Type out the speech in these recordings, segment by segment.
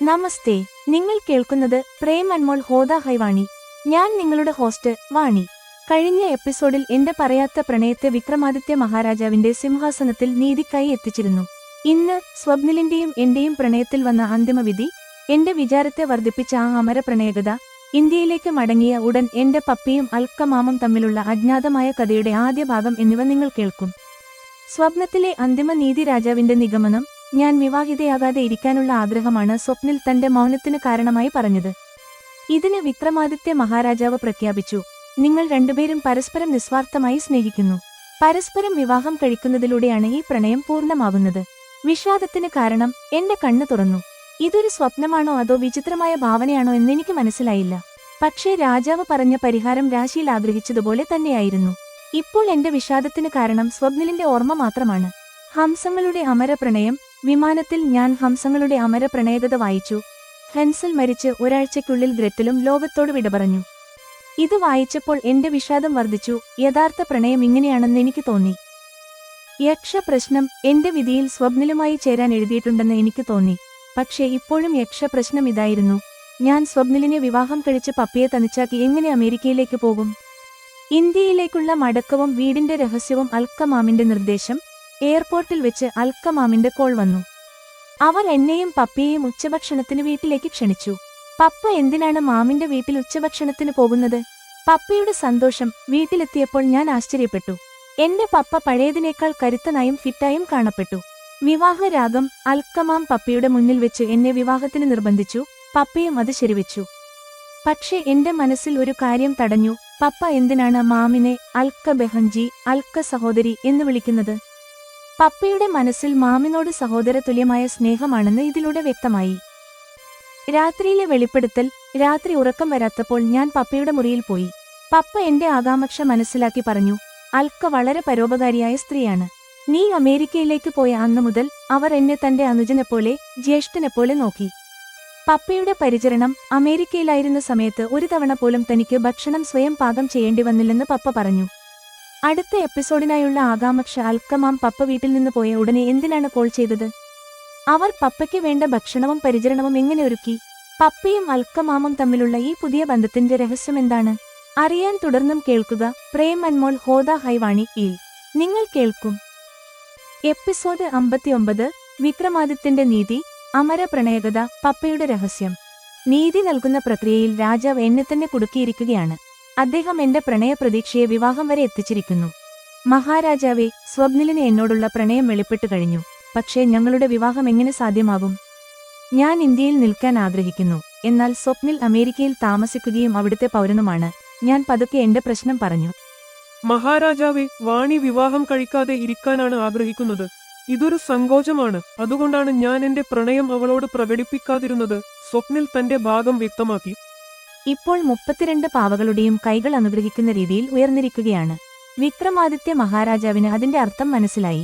നമസ്തേ. നിങ്ങൾ കേൾക്കുന്നത് പ്രേം അൻമോൾ ഹോദ ഹൈവാണി. ഞാൻ നിങ്ങളുടെ ഹോസ്റ്റ് വാണി. കഴിഞ്ഞ എപ്പിസോഡിൽ എന്റെ പറയാത്ത പ്രണയത്തെ വിക്രമാദിത്യ മഹാരാജാവിന്റെ സിംഹാസനത്തിൽ നീതിക്കായി എത്തിച്ചിരുന്നു. ഇന്ന് സ്വപ്നിലിന്റെയും എന്റെയും പ്രണയത്തിൽ വന്ന അന്തിമവിധി, എന്റെ വിചാരത്തെ വർദ്ധിപ്പിച്ച ആ അമര പ്രണയകഥ, ഇന്ത്യയിലേക്ക് മടങ്ങിയ ഉടൻ എന്റെ പപ്പിയും അൽക്കമാമും തമ്മിലുള്ള അജ്ഞാതമായ കഥയുടെ ആദ്യ ഭാഗം എന്നിവ നിങ്ങൾ കേൾക്കും. സ്വപ്നത്തിലെ അന്തിമ നീതി രാജാവിന്റെ നിഗമനം, ഞാൻ വിവാഹിതയാകാതെ ഇരിക്കാനുള്ള ആഗ്രഹമാണ് സ്വപ്നിൽ തന്റെ മൗനത്തിന് കാരണമായി പറഞ്ഞത്. ഇതിന് വിക്രമാദിത്യ മഹാരാജാവ് പ്രഖ്യാപിച്ചു, നിങ്ങൾ രണ്ടുപേരും പരസ്പരം നിസ്വാർത്ഥമായി സ്നേഹിക്കുന്നു. പരസ്പരം വിവാഹം കഴിക്കുന്നതിലൂടെയാണ് ഈ പ്രണയം പൂർണ്ണമാകുന്നത്. വിഷാദത്തിന് കാരണം, എന്റെ കണ്ണു തുറന്നു. ഇതൊരു സ്വപ്നമാണോ അതോ വിചിത്രമായ ഭാവനയാണോ എന്നെനിക്ക് മനസ്സിലായില്ല. പക്ഷേ രാജാവ് പറഞ്ഞ പരിഹാരം രാശിയിൽ ആഗ്രഹിച്ചതുപോലെ തന്നെയായിരുന്നു. ഇപ്പോൾ എന്റെ വിഷാദത്തിന് കാരണം സ്വപ്നിലിന്റെ ഓർമ്മ മാത്രമാണ്. ഹംസങ്ങളുടെ അമര പ്രണയം. വിമാനത്തിൽ ഞാൻ ഹംസങ്ങളുടെ അമര പ്രണയകഥ വായിച്ചു. ഹെൻസൽ മരിച്ച് ഒരാഴ്ചയ്ക്കുള്ളിൽ ഗ്രെറ്റലും ലോകത്തോട് വിട പറഞ്ഞു. ഇത് വായിച്ചപ്പോൾ എന്റെ വിഷാദം വർദ്ധിച്ചു. യഥാർത്ഥ പ്രണയം ഇങ്ങനെയാണെന്ന് എനിക്ക് തോന്നി. യക്ഷപ്രശ്നം എന്റെ വിധിയിൽ സ്വപ്നിലുമായി ചേരാൻ എഴുതിയിട്ടുണ്ടെന്ന് എനിക്ക് തോന്നി. പക്ഷേ ഇപ്പോഴും യക്ഷപ്രശ്നം ഇതായിരുന്നു, ഞാൻ സ്വപ്നിലിനെ വിവാഹം കഴിച്ച് പപ്പിയെ തനിച്ചാക്കി എങ്ങനെ അമേരിക്കയിലേക്ക് പോകും? ഇന്ത്യയിലേക്കുള്ള മടക്കവും വീടിന്റെ രഹസ്യവും. അൽക്കമാമിന്റെ നിർദ്ദേശം. എയർപോർട്ടിൽ വെച്ച് അൽക്കമാമിന്റെ കോൾ വന്നു. അവർ എന്നെയും പപ്പിയെയും ഉച്ചഭക്ഷണത്തിന് വീട്ടിലേക്ക് ക്ഷണിച്ചു. പപ്പ എന്തിനാണ് മാമിന്റെ വീട്ടിൽ ഉച്ചഭക്ഷണത്തിന് പോകുന്നത്? പപ്പയുടെ സന്തോഷം. വീട്ടിലെത്തിയപ്പോൾ ഞാൻ ആശ്ചര്യപ്പെട്ടു. എന്റെ പപ്പ പഴയതിനേക്കാൾ കരുത്തനായും ഫിറ്റായും കാണപ്പെട്ടു. വിവാഹരാഗം. അൽക്കമാം പപ്പയുടെ മുന്നിൽ വെച്ച് എന്നെ വിവാഹത്തിന് നിർബന്ധിച്ചു. പപ്പയും അത് ശരിവെച്ചു. പക്ഷേ എന്റെ മനസ്സിൽ ഒരു കാര്യം തടഞ്ഞു. പപ്പ എന്തിനാണ് മാമിനെ അൽക്ക ബെഹൻജി, അൽക്ക സഹോദരി എന്ന് വിളിക്കുന്നത്? പപ്പയുടെ മനസ്സിൽ മാമിനോട് സഹോദര തുല്യമായ സ്നേഹമാണെന്ന് ഇതിലൂടെ വ്യക്തമായി. രാത്രിയിലെ വെളിപ്പെടുത്തൽ. രാത്രി ഉറക്കം വരാത്തപ്പോൾ ഞാൻ പപ്പയുടെ മുറിയിൽ പോയി. പപ്പ എന്റെ ആകാംക്ഷ മനസ്സിലാക്കി പറഞ്ഞു, അൽക്ക വളരെ പരോപകാരിയായ സ്ത്രീയാണ്. നീ അമേരിക്കയിലേക്ക് പോയ അന്നു മുതൽ അവർ എന്നെ തന്റെ അനുജനെപ്പോലെ, ജ്യേഷ്ഠനെപ്പോലെ നോക്കി. പപ്പയുടെ പരിചരണം. അമേരിക്കയിലായിരുന്ന സമയത്ത് ഒരു തവണ പോലും തനിക്ക് ഭക്ഷണം സ്വയം പാകം ചെയ്യേണ്ടി വന്നില്ലെന്ന് പപ്പ പറഞ്ഞു. അടുത്ത എപ്പിസോഡിനായുള്ള ആകാംക്ഷ. അൽക്കമാം പപ്പ വീട്ടിൽ നിന്ന് പോയ ഉടനെ എന്തിനാണ് കോൾ ചെയ്തത്? അവർ പപ്പയ്ക്ക് വേണ്ട ഭക്ഷണവും പരിചരണവും എങ്ങനെ ഒരുക്കി? പപ്പയും അൽക്കമാമും തമ്മിലുള്ള ഈ പുതിയ ബന്ധത്തിന്റെ രഹസ്യം എന്താണ്? അറിയാൻ തുടർന്നും കേൾക്കുക പ്രേം അൻമോൾ ഹോദ ഹൈവാണി യിൽ. നിങ്ങൾ കേൾക്കും. എപ്പിസോഡ് 59. വിക്രമാദിത്യന്റെ നീതി. അമര പ്രണയകഥ. പപ്പയുടെ രഹസ്യം. നീതി നൽകുന്ന പ്രക്രിയയിൽ രാജാവ് എന്നെ തന്നെ കുടുക്കിയിരിക്കുകയാണ്. അദ്ദേഹം എന്റെ പ്രണയ പ്രതീക്ഷയെ വിവാഹം വരെ എത്തിച്ചിരിക്കുന്നു. മഹാരാജാവേ, സ്വപ്നിലിന് എന്നോടുള്ള പ്രണയം വെളിപ്പെട്ടു കഴിഞ്ഞു. പക്ഷേ ഞങ്ങളുടെ വിവാഹം എങ്ങനെ സാധ്യമാകും? ഞാൻ ഇന്ത്യയിൽ നിൽക്കാൻ ആഗ്രഹിക്കുന്നു. എന്നാൽ സ്വപ്നിൽ അമേരിക്കയിൽ താമസിക്കുകയും അവിടുത്തെ പൗരനുമാണ്. ഞാൻ പതുക്കെ എന്റെ പ്രശ്നം പറഞ്ഞു. മഹാരാജാവേ, വാണി വിവാഹം കഴിക്കാതെ ഇരിക്കാനാണ് ആഗ്രഹിക്കുന്നത്. ഇതൊരു സങ്കോചമാണ്. അതുകൊണ്ടാണ് ഞാൻ എന്റെ പ്രണയം അവളോട് പ്രകടിപ്പിക്കാതിരുന്നത്. സ്വപ്നിൽ തന്റെ ഭാഗം വ്യക്തമാക്കി. ഇപ്പോൾ 32 പാവകളുടെയും കൈകൾ അനുഗ്രഹിക്കുന്ന രീതിയിൽ ഉയർന്നിരിക്കുകയാണ്. വിക്രമാദിത്യ മഹാരാജാവിന് അതിന്റെ അർത്ഥം മനസ്സിലായി.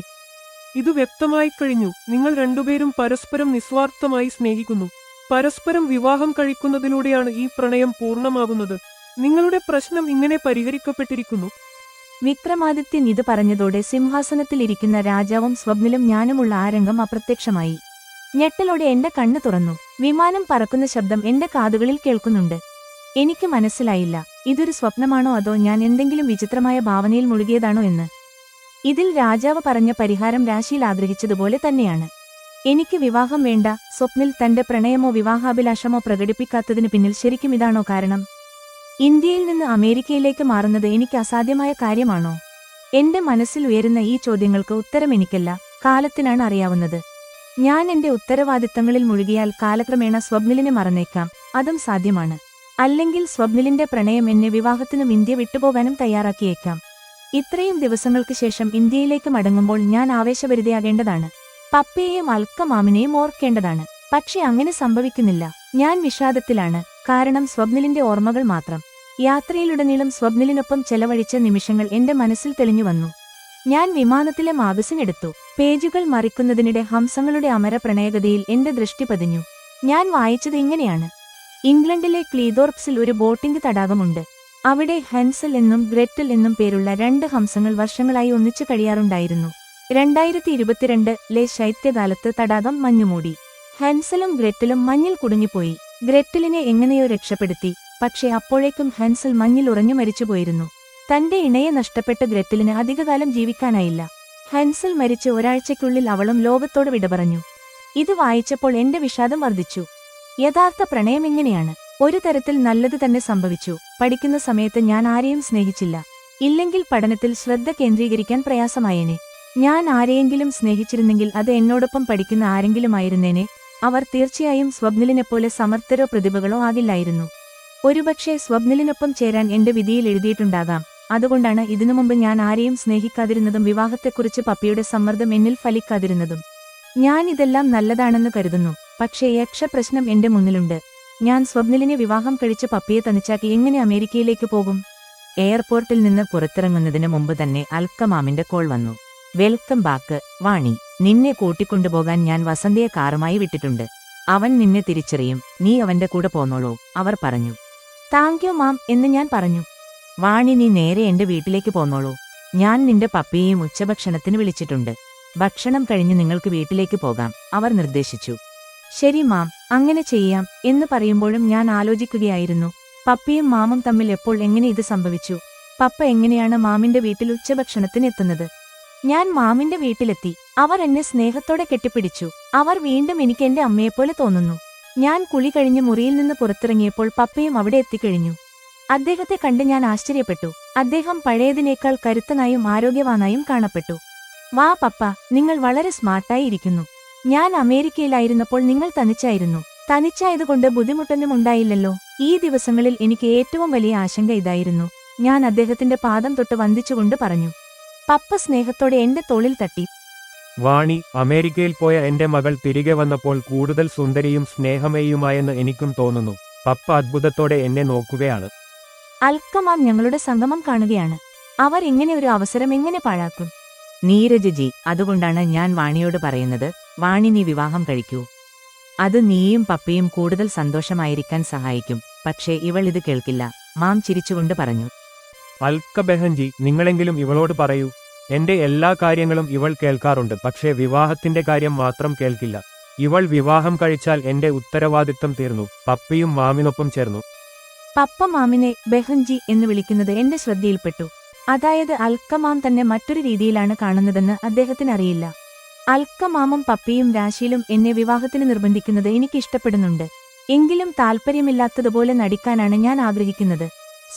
ഇത് വ്യക്തമായി കഴിഞ്ഞു. നിങ്ങൾ രണ്ടുപേരും പരസ്പരം നിസ്വാർത്ഥമായി സ്നേഹിക്കുന്നു. പരസ്പരം വിവാഹം കഴിക്കുന്നതിലൂടെയാണ് ഈ പ്രണയം പൂർണ്ണമാകുന്നത്. നിങ്ങളുടെ പ്രശ്നം ഇങ്ങനെ പരിഹരിക്കപ്പെട്ടിരിക്കുന്നു. വിക്രമാദിത്യൻ ഇത് പറഞ്ഞതോടെ സിംഹാസനത്തിലിരിക്കുന്ന രാജാവും സ്വപ്നിലും ഞാനുമുള്ള ആ രംഗം അപ്രത്യക്ഷമായി. ഞെട്ടലോടെ എന്റെ കണ്ണ് തുറന്നു. വിമാനം പറക്കുന്ന ശബ്ദം എന്റെ കാതുകളിൽ കേൾക്കുന്നുണ്ട്. എനിക്ക് മനസ്സിലായില്ല, ഇതൊരു സ്വപ്നമാണോ അതോ ഞാൻ എന്തെങ്കിലും വിചിത്രമായ ഭാവനയിൽ മുഴുകിയതാണോ എന്ന്. ഇതിൽ രാജാവ് പറഞ്ഞ പരിഹാരം രാശിയിൽ ആഗ്രഹിച്ചതുപോലെ തന്നെയാണ്. എനിക്ക് വിവാഹം വേണ്ട. സ്വപ്നിൽ തന്റെ പ്രണയമോ വിവാഹാഭിലാഷമോ പ്രകടിപ്പിക്കാത്തതിന് പിന്നിൽ ശരിക്കും ഇതാണോ കാരണം? ഇന്ത്യയിൽ നിന്ന് അമേരിക്കയിലേക്ക് മാറുന്നത് എനിക്ക് അസാധ്യമായ കാര്യമാണോ? എന്റെ മനസ്സിൽ ഉയരുന്ന ഈ ചോദ്യങ്ങൾക്ക് ഉത്തരം എനിക്കല്ല, കാലത്തിനാണ് അറിയാവുന്നത്. ഞാൻ എന്റെ ഉത്തരവാദിത്തങ്ങളിൽ മുഴുകിയാൽ കാലക്രമേണ സ്വപ്നിലിനെ മറന്നേക്കാം. അതും സാധ്യമാണ്. അല്ലെങ്കിൽ സ്വപ്നിലിന്റെ പ്രണയം എന്നെ വിവാഹത്തിനും ഇന്ത്യ വിട്ടുപോകാനും തയ്യാറാക്കിയേക്കാം. ഇത്രയും ദിവസങ്ങൾക്ക് ശേഷം ഇന്ത്യയിലേക്ക് മടങ്ങുമ്പോൾ ഞാൻ ആവേശഭരിതയാകേണ്ടതാണ്. പപ്പയെയും അൽക്കമാമിനെയും ഓർക്കേണ്ടതാണ്. പക്ഷെ അങ്ങനെ സംഭവിക്കുന്നില്ല. ഞാൻ വിഷാദത്തിലാണ്. കാരണം സ്വപ്നിലിന്റെ ഓർമ്മകൾ മാത്രം. യാത്രയിലുടനീളം സ്വപ്നിലിനൊപ്പം ചെലവഴിച്ച നിമിഷങ്ങൾ എന്റെ മനസ്സിൽ തെളിഞ്ഞു വന്നു. ഞാൻ വിമാനത്തിലെ മാഗസിൻ എടുത്തു. പേജുകൾ മറിക്കുന്നതിനിടെ ഹംസങ്ങളുടെ അമര പ്രണയകഥയിൽ എന്റെ ദൃഷ്ടി പതിഞ്ഞു. ഞാൻ വായിച്ചത് ഇങ്ങനെയാണ്. ഇംഗ്ലണ്ടിലെ ക്ലീതോർപ്സിൽ ഒരു ബോട്ടിംഗ് തടാകമുണ്ട്. അവിടെ ഹെൻസൽ എന്നും ഗ്രെറ്റൽ എന്നും പേരുള്ള 2 ഹംസങ്ങൾ വർഷങ്ങളായി ഒന്നിച്ചു കഴിയാറുണ്ടായിരുന്നു. 2022 ശൈത്യകാലത്ത് തടാകം മഞ്ഞുമൂടി. ഹൻസലും ഗ്രെറ്റലും മഞ്ഞിൽ കുടുങ്ങിപ്പോയി. ഗ്രെറ്റലിനെ എങ്ങനെയോ രക്ഷപ്പെടുത്തി. പക്ഷേ അപ്പോഴേക്കും ഹൻസൽ മഞ്ഞിൽ ഉറഞ്ഞു മരിച്ചുപോയിരുന്നു. തന്റെ ഇണയെ നഷ്ടപ്പെട്ട ഗ്രെറ്റലിന് അധികകാലം ജീവിക്കാനായില്ല. ഹൻസൽ മരിച്ച് ഒരാഴ്ചയ്ക്കുള്ളിൽ അവളും ലോകത്തോട് വിട പറഞ്ഞു. ഇത് വായിച്ചപ്പോൾ എന്റെ വിഷാദം വർദ്ധിച്ചു. യഥാർത്ഥ പ്രണയം എങ്ങനെയാണ്? ഒരു തരത്തിൽ നല്ലത് തന്നെ സംഭവിച്ചു. പഠിക്കുന്ന സമയത്ത് ഞാൻ ആരെയും സ്നേഹിച്ചില്ല. ഇല്ലെങ്കിൽ പഠനത്തിൽ ശ്രദ്ധ കേന്ദ്രീകരിക്കാൻ പ്രയാസമായേനെ. ഞാൻ ആരെയെങ്കിലും സ്നേഹിച്ചിരുന്നെങ്കിൽ അത് എന്നോടൊപ്പം പഠിക്കുന്ന ആരെങ്കിലുമായിരുന്നേനെ. അവർ തീർച്ചയായും സ്വപ്നിലിനെപ്പോലെ സമർത്ഥരോ പ്രതിഭകളോ ആകില്ലായിരുന്നു. ഒരുപക്ഷെ സ്വപ്നിലിനൊപ്പം ചേരാൻ എന്റെ വിധിയിൽ എഴുതിയിട്ടുണ്ടാകാം. അതുകൊണ്ടാണ് ഇതിനുമുമ്പ് ഞാൻ ആരെയും സ്നേഹിക്കാതിരുന്നതും വിവാഹത്തെക്കുറിച്ച് പപ്പിയുടെ സമ്മർദ്ദം എന്നിൽ ഫലിക്കാതിരുന്നതും. ഞാൻ ഇതെല്ലാം നല്ലതാണെന്ന് കരുതുന്നു. പക്ഷേ യക്ഷപ്രശ്നം എന്റെ മുന്നിലുണ്ട്. ഞാൻ സ്വപ്നിലിനെ വിവാഹം കഴിച്ച് പപ്പിയെ തനിച്ചാക്കി എങ്ങനെ അമേരിക്കയിലേക്ക് പോകും? എയർപോർട്ടിൽ നിന്ന് പുറത്തിറങ്ങുന്നതിന് മുമ്പ് തന്നെ അൽക്കമാമിന്റെ കോൾ വന്നു. വെൽക്കം ബാക്ക് വാണി. നിന്നെ കൂട്ടിക്കൊണ്ടുപോകാൻ ഞാൻ വസന്തയെ കാറുമായി വിട്ടിട്ടുണ്ട്. അവൻ നിന്നെ തിരിച്ചറിയും. നീ അവന്റെ കൂടെ പോന്നോളൂ, അവർ പറഞ്ഞു. താങ്ക് യു മാം എന്ന് ഞാൻ പറഞ്ഞു. വാണി, നീ നേരെ എന്റെ വീട്ടിലേക്ക് പോന്നോളൂ. ഞാൻ നിന്റെ പപ്പിയെയും ഉച്ചഭക്ഷണത്തിന് വിളിച്ചിട്ടുണ്ട്. ഭക്ഷണം കഴിഞ്ഞ് നിങ്ങൾക്ക് വീട്ടിലേക്ക് പോകാം, അവർ നിർദ്ദേശിച്ചു. ശരി മാം, അങ്ങനെ ചെയ്യാം എന്ന് പറയുമ്പോഴും ഞാൻ ആലോചിക്കുകയായിരുന്നു, പപ്പിയും മാമും തമ്മിൽ എപ്പോൾ എങ്ങനെ ഇത് സംഭവിച്ചു? പപ്പ എങ്ങനെയാണ് മാമിന്റെ വീട്ടിൽ ഉച്ചഭക്ഷണത്തിന് എത്തുന്നത്? ഞാൻ മാമിന്റെ വീട്ടിലെത്തി. അവർ എന്നെ സ്നേഹത്തോടെ കെട്ടിപ്പിടിച്ചു. അവർ വീണ്ടും എനിക്ക് എന്റെ അമ്മയെപ്പോലെ തോന്നുന്നു. ഞാൻ കുളി കഴിഞ്ഞ് മുറിയിൽ നിന്ന് പുറത്തിറങ്ങിയപ്പോൾ പപ്പയും അവിടെ എത്തിക്കഴിഞ്ഞു. അദ്ദേഹത്തെ കണ്ട് ഞാൻ ആശ്ചര്യപ്പെട്ടു. അദ്ദേഹം പഴയതിനേക്കാൾ കരുത്തനായും ആരോഗ്യവാനായും കാണപ്പെട്ടു. വാ പപ്പ, നിങ്ങൾ വളരെ സ്മാർട്ടായി ഇരിക്കുന്നു. ഞാൻ അമേരിക്കയിലായിരുന്നപ്പോൾ നിങ്ങൾ തനിച്ചായിരുന്നു. തനിച്ചായതുകൊണ്ട് ബുദ്ധിമുട്ടൊന്നും ഉണ്ടായില്ലല്ലോ. ഈ ദിവസങ്ങളിൽ എനിക്ക് ഏറ്റവും വലിയ ആശങ്ക ഇതായിരുന്നു. ഞാൻ അദ്ദേഹത്തിന്റെ പാദം തൊട്ട് വന്ദിച്ചുകൊണ്ട് പറഞ്ഞു. പപ്പ സ്നേഹത്തോടെ എന്റെ തോളിൽ തട്ടി. വാണി, അമേരിക്കയിൽ പോയ എന്റെ മകൾ തിരികെ വന്നപ്പോൾ കൂടുതൽ സുന്ദരിയും സ്നേഹമേയുമായെന്ന് എനിക്കും തോന്നുന്നു. പപ്പ അത്ഭുതത്തോടെ എന്നെ നോക്കുകയാണ്. അൽക്കമാം ഞങ്ങളുടെ സംഗമം കാണുകയാണ്. അവർ ഇങ്ങനെ ഒരു അവസരം എങ്ങനെ പാഴാക്കും? നീരജ് ജി, അതുകൊണ്ടാണ് ഞാൻ വാണിയോട് പറയുന്നത്, വാണി നീ വിവാഹം കഴിക്കൂ. അത് നീയും പപ്പയും കൂടുതൽ സന്തോഷമായിരിക്കാൻ സഹായിക്കും. പക്ഷേ ഇവൾ ഇത് കേൾക്കില്ല, മാം ചിരിച്ചുകൊണ്ട് പറഞ്ഞു. അൽക്ക ബെഹൻജി, നിങ്ങളെങ്കിലും ഇവളോട് പറയൂ. എന്റെ എല്ലാ കാര്യങ്ങളും ഇവൾ കേൾക്കാറുണ്ട്, പക്ഷേ വിവാഹത്തിന്റെ കാര്യം മാത്രം കേൾക്കില്ല. ഇവൾ വിവാഹം കഴിച്ചാൽ എന്റെ ഉത്തരവാദിത്തം തീർന്നു. പപ്പയും മാമിനൊപ്പം ചേർന്നു. പപ്പ മാമിനെ ബെഹൻജി എന്ന് വിളിക്കുന്നത് എന്റെ ശ്രദ്ധയിൽപ്പെട്ടു. അതായത് അൽക്കമാം തന്നെ മറ്റൊരു രീതിയിലാണ് കാണുന്നതെന്ന് അദ്ദേഹത്തിനറിയില്ല. അൽക്കമാമും പപ്പിയും രാശിയിലും എന്നെ വിവാഹത്തിന് നിർബന്ധിക്കുന്നത് എനിക്കിഷ്ടപ്പെടുന്നുണ്ട്. എങ്കിലും താൽപ്പര്യമില്ലാത്തതുപോലെ നടിക്കാനാണ് ഞാൻ ആഗ്രഹിക്കുന്നത്.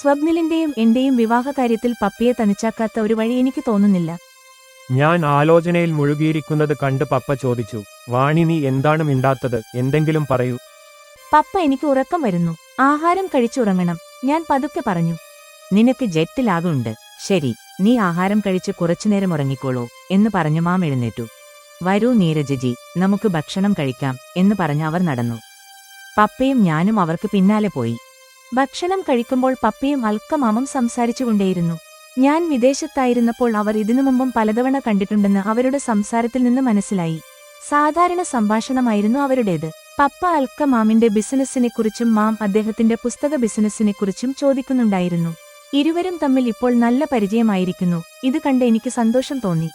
സ്വപ്നിലിന്റെയും എന്റെയും വിവാഹകാര്യത്തിൽ പപ്പിയെ തനിച്ചാക്കാത്ത ഒരു വഴി എനിക്ക് തോന്നുന്നില്ല. ഞാൻ ആലോചനയിൽ മുഴുകിയിരിക്കുന്നത് കണ്ട് പപ്പ ചോദിച്ചു. വാണി, നീ എന്താണ് മിണ്ടാത്തത്? എന്തെങ്കിലും പറയൂ. പപ്പ, എനിക്ക് ഉറക്കം വരുന്നു. ആഹാരം കഴിച്ചുറങ്ങണം, ഞാൻ പതുക്കെ പറഞ്ഞു. നിനക്ക് ജെറ്റ് ലാഗുണ്ട്. ശരി, നീ ആഹാരം കഴിച്ച് കുറച്ചുനേരം ഉറങ്ങിക്കോളൂ എന്ന് പറഞ്ഞു മാം എഴുന്നേറ്റു. വരൂ നീരജ് ജി, നമുക്ക് ഭക്ഷണം കഴിക്കാം എന്ന് പറഞ്ഞ് അവർ നടന്നു. പപ്പയും ഞാനും അവർക്ക് പിന്നാലെ പോയി. ഭക്ഷണം കഴിക്കുമ്പോൾ പപ്പയും അൽക്കമാമും സംസാരിച്ചുകൊണ്ടേയിരുന്നു. ഞാൻ വിദേശത്തായിരുന്നപ്പോൾ അവർ ഇതിനു മുമ്പും പലതവണ കണ്ടിട്ടുണ്ടെന്ന് അവരുടെ സംസാരത്തിൽ നിന്ന് മനസ്സിലായി. സാധാരണ സംഭാഷണമായിരുന്നു അവരുടേത്. പപ്പ അൽക്കമാമിന്റെ ബിസിനസ്സിനെക്കുറിച്ചും മാം അദ്ദേഹത്തിന്റെ പുസ്തക ബിസിനസ്സിനെക്കുറിച്ചും ചോദിക്കുന്നുണ്ടായിരുന്നു. ഇരുവരും തമ്മിൽ ഇപ്പോൾ നല്ല പരിചയമായിരിക്കുന്നു. ഇത് കണ്ട് എനിക്ക് സന്തോഷം തോന്നി.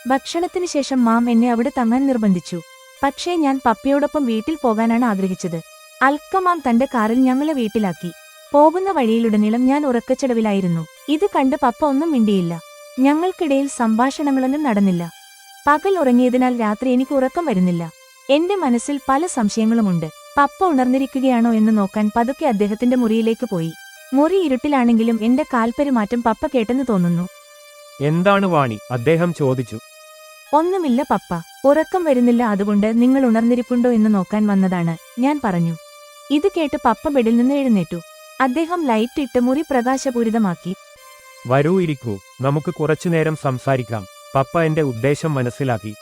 ഭക്ഷണത്തിന് ശേഷം മാം എന്നെ അവിടെ തങ്ങാൻ നിർബന്ധിച്ചു. പക്ഷേ ഞാൻ പപ്പയോടൊപ്പം വീട്ടിൽ പോകാനാണ് ആഗ്രഹിച്ചത്. അൽക്കമാം തന്റെ കാറിൽ ഞങ്ങളെ വീട്ടിലാക്കി. പോകുന്ന വഴിയിലുടനീളം ഞാൻ ഉറക്കച്ചടവിലായിരുന്നു. ഇത് കണ്ട് പപ്പ ഒന്നും മിണ്ടിയില്ല. ഞങ്ങൾക്കിടയിൽ സംഭാഷണങ്ങളൊന്നും നടന്നില്ല. പകൽ ഉറങ്ങിയതിനാൽ രാത്രി എനിക്ക് ഉറക്കം വരുന്നില്ല. എന്റെ മനസ്സിൽ പല സംശയങ്ങളുമുണ്ട്. പപ്പ ഉണർന്നിരിക്കുകയാണോ എന്ന് നോക്കാൻ പതുക്കെ അദ്ദേഹത്തിന്റെ മുറിയിലേക്ക് പോയി. മുറി ഇരുട്ടിലാണെങ്കിലും എന്റെ കാൽപ്പെരുമാറ്റം പപ്പ കേട്ടെന്ന് തോന്നുന്നു. എന്താണ് വാണി? അദ്ദേഹം ചോദിച്ചു. ഒന്നുമില്ല പപ്പ, ഉറക്കം വരുന്നില്ല, അതുകൊണ്ട് നിങ്ങൾ ഉണർന്നിരിപ്പുണ്ടോ എന്ന് നോക്കാൻ വന്നതാണ്, ഞാൻ പറഞ്ഞു. ഇത് കേട്ട് പപ്പ ബെഡിൽ നിന്ന് എഴുന്നേറ്റു. അദ്ദേഹം ലൈറ്റ് ഇട്ട് മുറി പ്രകാശപൂരിതമാക്കി. വരൂ, ഇരിക്കൂ, നമുക്ക് കുറച്ചുനേരം സംസാരിക്കാം. പപ്പ എന്റെ ഉദ്ദേശം മനസ്സിലാക്കി.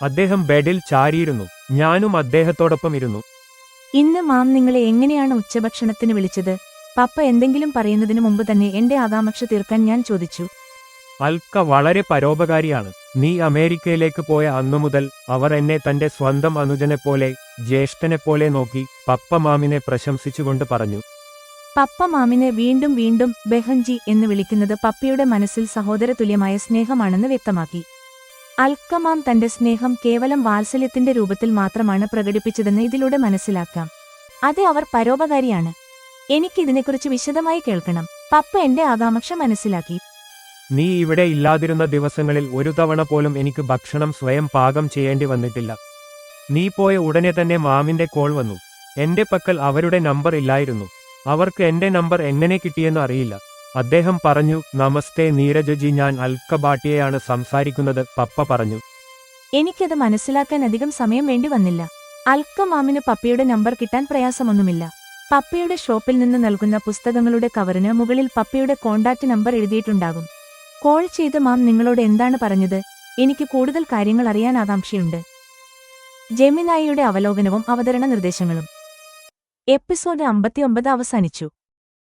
അദ്ദേഹം ബെഡിൽ ചാരിയിരുന്നു. ഞാനും അദ്ദേഹത്തോടൊപ്പം ഇരുന്നു. ഇന്ന് മാം നിങ്ങളെ എങ്ങനെയാണ് ഉച്ചഭക്ഷണത്തിന് വിളിച്ചത്? പപ്പ എന്തെങ്കിലും പറയുന്നതിനു മുമ്പ് തന്നെ എന്റെ ആകാംക്ഷ തീർക്കാൻ ഞാൻ ചോദിച്ചു. അൽക്ക വളരെ പരോപകാരിയാണ്. നീ അമേരിക്കയിലേക്ക് പോയ അന്നുമുതൽ അവർ എന്നെ തന്റെ സ്വന്തം അനുജനെപ്പോലെ, ജ്യേഷ്ഠനെപ്പോലെ നോക്കി, പപ്പ മാമിനെ പ്രശംസിച്ചുകൊണ്ട് പറഞ്ഞു. പപ്പ മാമിനെ വീണ്ടും വീണ്ടും ബെഹൻജി എന്ന് വിളിക്കുന്നത് പപ്പയുടെ മനസ്സിൽ സഹോദരതുല്യമായ സ്നേഹമാണെന്ന് വ്യക്തമാക്കി. അൽക്കമാം തന്റെ സ്നേഹം കേവലം വാത്സല്യത്തിന്റെ രൂപത്തിൽ മാത്രമാണ് പ്രകടിപ്പിച്ചതെന്ന് ഇതിലൂടെ മനസ്സിലാക്കാം. അതെ, അവർ പരോപകാരിയാണ്. എനിക്കിതിനെക്കുറിച്ച് വിശദമായി കേൾക്കണം. പപ്പ എന്റെ ആകാംക്ഷ മനസ്സിലാക്കി. നീ ഇവിടെ ഇല്ലാതിരുന്ന ദിവസങ്ങളിൽ ഒരു തവണ പോലും എനിക്ക് ഭക്ഷണം സ്വയം പാകം ചെയ്യേണ്ടി വന്നിട്ടില്ല. നീ പോയ ഉടനെ തന്നെ മാമിന്റെ കോൾ വന്നു. എന്റെ പക്കൽ അവരുടെ നമ്പർ ഇല്ലായിരുന്നു. അവർക്ക് എന്റെ നമ്പർ എങ്ങനെ കിട്ടിയെന്ന് അറിയില്ല. അദ്ദേഹം പറഞ്ഞു, നമസ്തേ നീരജജി, ഞാൻ അൽക്ക ഭാട്ടിയയാണ് സംസാരിക്കുന്നത്, പപ്പ പറഞ്ഞു. എനിക്കത് മനസ്സിലാക്കാൻ അധികം സമയം വേണ്ടി വന്നില്ല. അൽക്ക മാമിന് പപ്പയുടെ നമ്പർ കിട്ടാൻ പ്രയാസമൊന്നുമില്ല. പപ്പയുടെ ഷോപ്പിൽ നിന്ന് നൽകുന്ന പുസ്തകങ്ങളുടെ കവറിന് മുകളിൽ പപ്പയുടെ കോണ്ടാക്ട് നമ്പർ എഴുതിയിട്ടുണ്ടാകും. കോൾ ചെയ്ത് മാം നിങ്ങളോട് എന്താണ് പറഞ്ഞത്? എനിക്ക് കൂടുതൽ കാര്യങ്ങൾ അറിയാൻ ആകാംക്ഷയുണ്ട്. ജെമിനായിയുടെ അവലോകനവും അവതരണ നിർദ്ദേശങ്ങളും. എപ്പിസോഡ് 59 അവസാനിച്ചു.